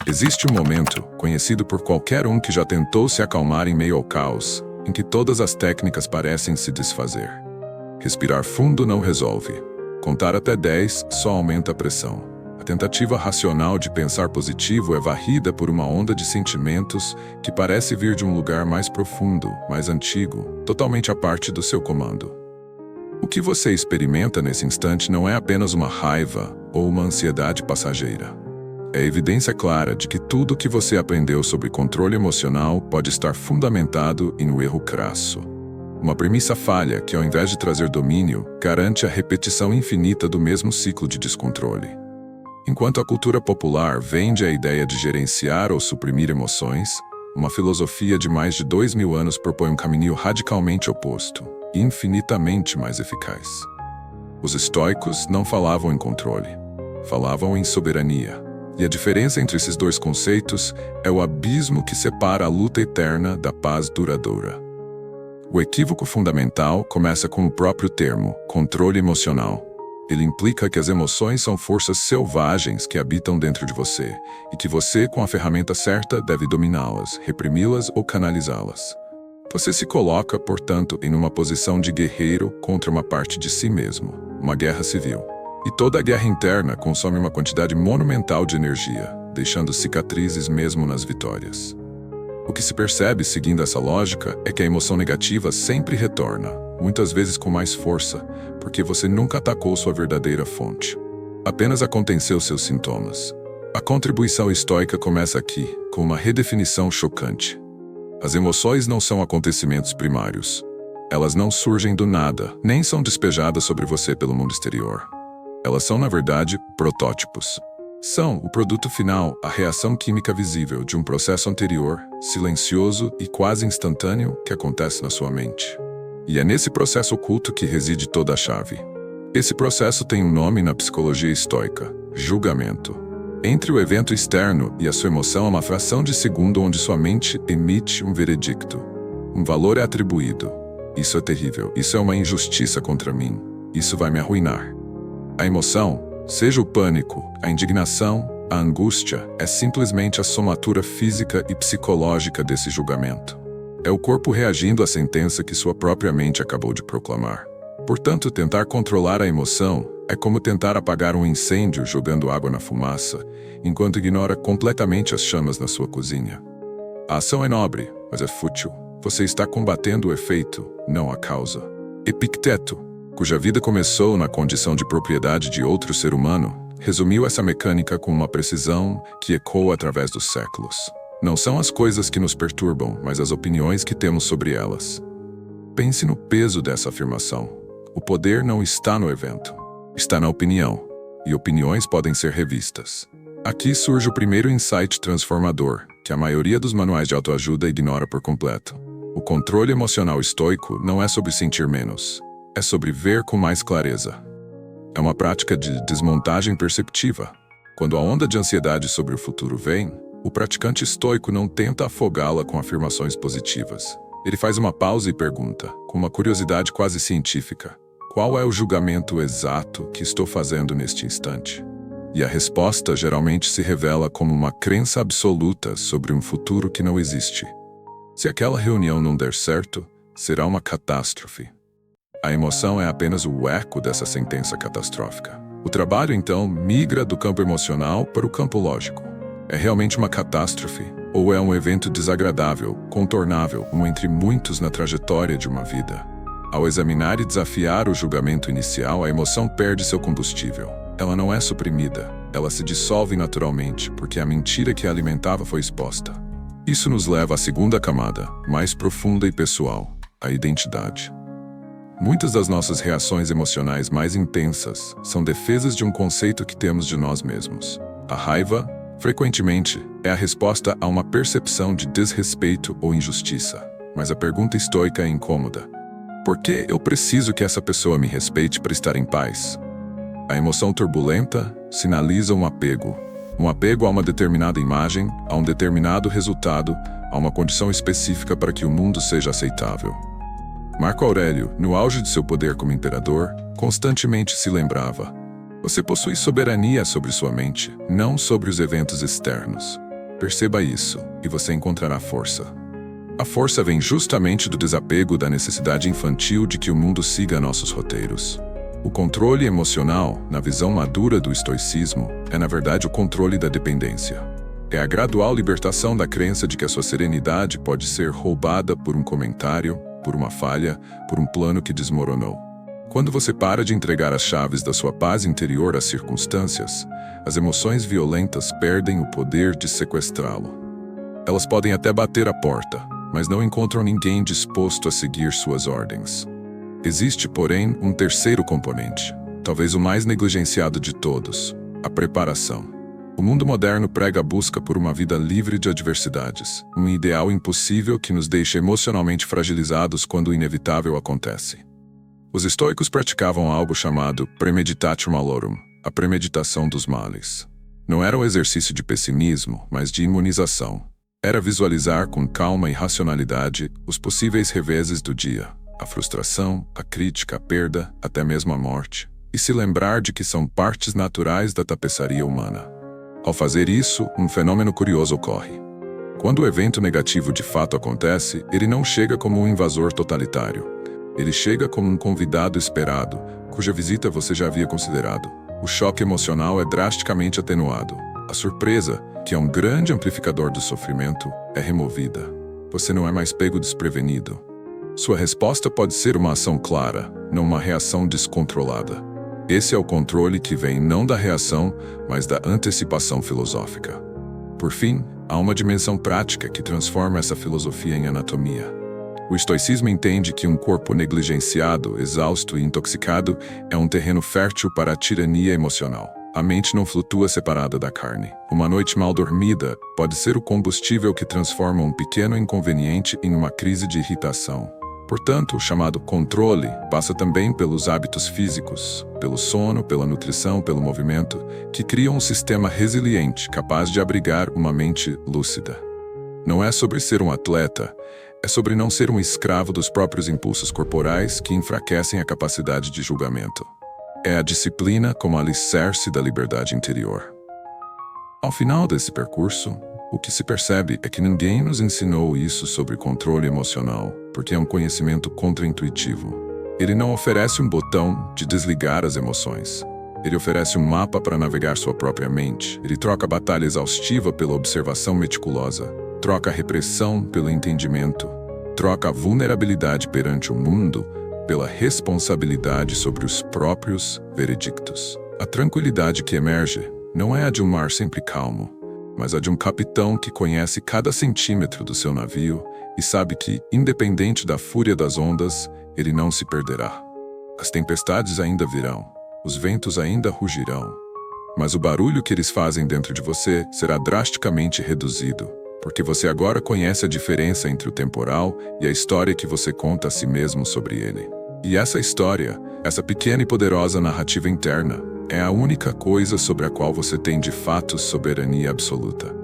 Existe um momento, conhecido por qualquer um que já tentou se acalmar em meio ao caos, em que todas as técnicas parecem se desfazer. Respirar fundo não resolve. Contar até 10 só aumenta a pressão. A tentativa racional de pensar positivo é varrida por uma onda de sentimentos que parece vir de um lugar mais profundo, mais antigo, totalmente à parte do seu comando. O que você experimenta nesse instante não é apenas uma raiva ou uma ansiedade passageira. É evidência clara de que tudo o que você aprendeu sobre controle emocional pode estar fundamentado em um erro crasso. Uma premissa falha que, ao invés de trazer domínio, garante a repetição infinita do mesmo ciclo de descontrole. Enquanto a cultura popular vende a ideia de gerenciar ou suprimir emoções, uma filosofia de mais de 2000 anos propõe um caminho radicalmente oposto, infinitamente mais eficaz. Os estoicos não falavam em controle, falavam em soberania. E a diferença entre esses dois conceitos é o abismo que separa a luta eterna da paz duradoura. O equívoco fundamental começa com o próprio termo, controle emocional. Ele implica que as emoções são forças selvagens que habitam dentro de você, e que você, com a ferramenta certa, deve dominá-las, reprimi-las ou canalizá-las. Você se coloca, portanto, em uma posição de guerreiro contra uma parte de si mesmo, uma guerra civil. E toda a guerra interna consome uma quantidade monumental de energia, deixando cicatrizes mesmo nas vitórias. O que se percebe, seguindo essa lógica, é que a emoção negativa sempre retorna, muitas vezes com mais força, porque você nunca atacou sua verdadeira fonte. Apenas aconteceu seus sintomas. A contribuição estoica começa aqui, com uma redefinição chocante. As emoções não são acontecimentos primários. Elas não surgem do nada, nem são despejadas sobre você pelo mundo exterior. Elas são, na verdade, protótipos. São o produto final, a reação química visível de um processo anterior, silencioso e quase instantâneo que acontece na sua mente. E é nesse processo oculto que reside toda a chave. Esse processo tem um nome na psicologia estoica: julgamento. Entre o evento externo e a sua emoção há uma fração de segundo onde sua mente emite um veredicto. Um valor é atribuído. Isso é terrível. Isso é uma injustiça contra mim. Isso vai me arruinar. A emoção, seja o pânico, a indignação, a angústia, é simplesmente a somatura física e psicológica desse julgamento. É o corpo reagindo à sentença que sua própria mente acabou de proclamar. Portanto, tentar controlar a emoção é como tentar apagar um incêndio jogando água na fumaça, enquanto ignora completamente as chamas na sua cozinha. A ação é nobre, mas é fútil. Você está combatendo o efeito, não a causa. Epicteto, cuja vida começou na condição de propriedade de outro ser humano, resumiu essa mecânica com uma precisão que ecoa através dos séculos. Não são as coisas que nos perturbam, mas as opiniões que temos sobre elas. Pense no peso dessa afirmação. O poder não está no evento, está na opinião, e opiniões podem ser revistas. Aqui surge o primeiro insight transformador, que a maioria dos manuais de autoajuda ignora por completo. O controle emocional estoico não é sobre sentir menos. É sobre ver com mais clareza. É uma prática de desmontagem perceptiva. Quando a onda de ansiedade sobre o futuro vem, o praticante estoico não tenta afogá-la com afirmações positivas. Ele faz uma pausa e pergunta, com uma curiosidade quase científica: qual é o julgamento exato que estou fazendo neste instante? E a resposta geralmente se revela como uma crença absoluta sobre um futuro que não existe. Se aquela reunião não der certo, será uma catástrofe. A emoção é apenas o eco dessa sentença catastrófica. O trabalho, então, migra do campo emocional para o campo lógico. É realmente uma catástrofe? Ou é um evento desagradável, contornável, um entre muitos na trajetória de uma vida? Ao examinar e desafiar o julgamento inicial, a emoção perde seu combustível. Ela não é suprimida, ela se dissolve naturalmente, porque a mentira que a alimentava foi exposta. Isso nos leva à segunda camada, mais profunda e pessoal: a identidade. Muitas das nossas reações emocionais mais intensas são defesas de um conceito que temos de nós mesmos. A raiva, frequentemente, é a resposta a uma percepção de desrespeito ou injustiça. Mas a pergunta estoica é incômoda: por que eu preciso que essa pessoa me respeite para estar em paz? A emoção turbulenta sinaliza um apego a uma determinada imagem, a um determinado resultado, a uma condição específica para que o mundo seja aceitável. Marco Aurélio, no auge de seu poder como imperador, constantemente se lembrava: você possui soberania sobre sua mente, não sobre os eventos externos. Perceba isso, e você encontrará força. A força vem justamente do desapego da necessidade infantil de que o mundo siga nossos roteiros. O controle emocional, na visão madura do estoicismo, é na verdade o controle da dependência. É a gradual libertação da crença de que a sua serenidade pode ser roubada por um comentário, por uma falha, por um plano que desmoronou. Quando você para de entregar as chaves da sua paz interior às circunstâncias, as emoções violentas perdem o poder de sequestrá-lo. Elas podem até bater a porta, mas não encontram ninguém disposto a seguir suas ordens. Existe, porém, um terceiro componente, talvez o mais negligenciado de todos: a preparação. O mundo moderno prega a busca por uma vida livre de adversidades, um ideal impossível que nos deixa emocionalmente fragilizados quando o inevitável acontece. Os estoicos praticavam algo chamado premeditatio malorum, a premeditação dos males. Não era um exercício de pessimismo, mas de imunização. Era visualizar com calma e racionalidade os possíveis reveses do dia, a frustração, a crítica, a perda, até mesmo a morte, e se lembrar de que são partes naturais da tapeçaria humana. Ao fazer isso, um fenômeno curioso ocorre. Quando o evento negativo de fato acontece, ele não chega como um invasor totalitário. Ele chega como um convidado esperado, cuja visita você já havia considerado. O choque emocional é drasticamente atenuado. A surpresa, que é um grande amplificador do sofrimento, é removida. Você não é mais pego desprevenido. Sua resposta pode ser uma ação clara, não uma reação descontrolada. Esse é o controle que vem não da reação, mas da antecipação filosófica. Por fim, há uma dimensão prática que transforma essa filosofia em anatomia. O estoicismo entende que um corpo negligenciado, exausto e intoxicado é um terreno fértil para a tirania emocional. A mente não flutua separada da carne. Uma noite mal dormida pode ser o combustível que transforma um pequeno inconveniente em uma crise de irritação. Portanto, o chamado controle passa também pelos hábitos físicos, pelo sono, pela nutrição, pelo movimento, que criam um sistema resiliente capaz de abrigar uma mente lúcida. Não é sobre ser um atleta, é sobre não ser um escravo dos próprios impulsos corporais que enfraquecem a capacidade de julgamento. É a disciplina como alicerce da liberdade interior. Ao final desse percurso, o que se percebe é que ninguém nos ensinou isso sobre controle emocional, porque é um conhecimento contraintuitivo. Ele não oferece um botão de desligar as emoções. Ele oferece um mapa para navegar sua própria mente. Ele troca a batalha exaustiva pela observação meticulosa, troca a repressão pelo entendimento, troca a vulnerabilidade perante o mundo pela responsabilidade sobre os próprios veredictos. A tranquilidade que emerge não é a de um mar sempre calmo, mas a de um capitão que conhece cada centímetro do seu navio e sabe que, independente da fúria das ondas, ele não se perderá. As tempestades ainda virão, os ventos ainda rugirão, mas o barulho que eles fazem dentro de você será drasticamente reduzido, porque você agora conhece a diferença entre o temporal e a história que você conta a si mesmo sobre ele. E essa história, essa pequena e poderosa narrativa interna, é a única coisa sobre a qual você tem de fato soberania absoluta.